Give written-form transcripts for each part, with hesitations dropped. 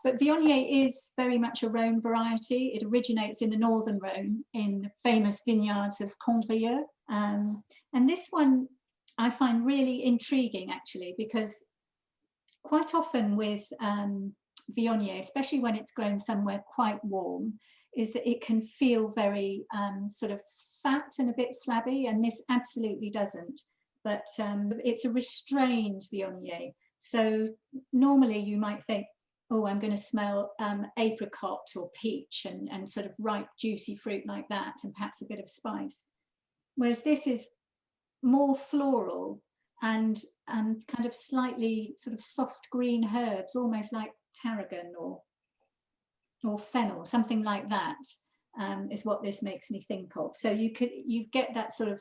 But Viognier is very much a Rhone variety. It originates in the northern Rhone, in the famous vineyards of Condrieu. And this one I find really intriguing, actually, because quite often with Viognier, especially when it's grown somewhere quite warm, is that it can feel very sort of fat and a bit flabby, and this absolutely doesn't. But it's a restrained Viognier. So normally you might think, oh, I'm going to smell apricot or peach and sort of ripe, juicy fruit like that, and perhaps a bit of spice. Whereas this is more floral and kind of slightly sort of soft green herbs, almost like tarragon or fennel, something like that, is what this makes me think of. So you get that sort of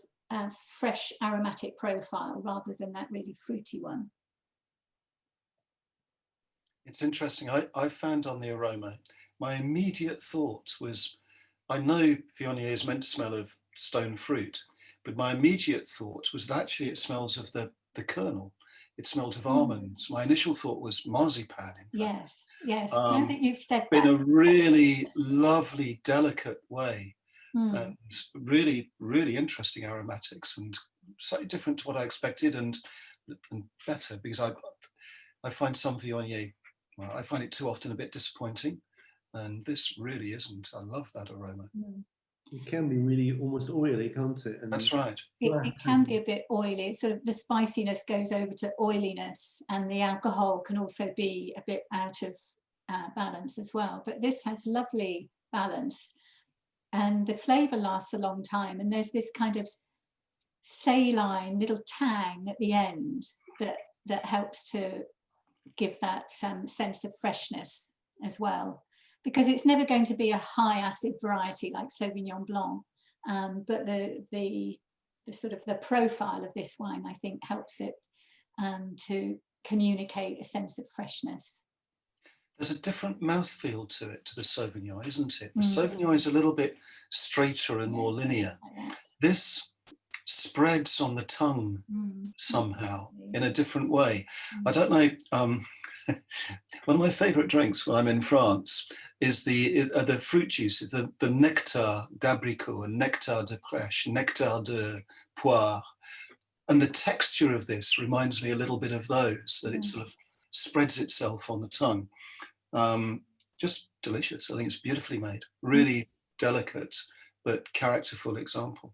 fresh aromatic profile rather than that really fruity one. It's interesting. I found on the aroma, my immediate thought was, I know Viognier is meant to smell of stone fruit, but my immediate thought was that actually it smells of the kernel. It smelled of almonds. My initial thought was marzipan, in fact. Yes. Now that you've said that. In a that. really lovely, delicate way. Mm. And really, really interesting aromatics, and slightly different to what I expected, and better, because I find some Viognier, well, I find it too often a bit disappointing, and this really isn't. I love that aroma. Mm. It can be really almost oily, can't it? And that's right. It can be a bit oily. Sort of the spiciness goes over to oiliness, and the alcohol can also be a bit out of balance as well. But this has lovely balance, and the flavour lasts a long time. And there's this kind of saline little tang at the end that helps to give that sense of freshness as well, because it's never going to be a high acid variety like Sauvignon Blanc, but the sort of the profile of this wine, I think, helps it to communicate a sense of freshness. There's a different mouthfeel to it, to the Sauvignon, isn't it? The Sauvignon is a little bit straighter and more linear. Like this spreads on the tongue somehow in a different way. I don't know. One of my favourite drinks when I'm in France is the fruit juices, the nectar d'abricot and nectar de prêche, nectar de poire. And the texture of this reminds me a little bit of those, that it sort of spreads itself on the tongue. Just delicious. I think it's beautifully made, really delicate but characterful example.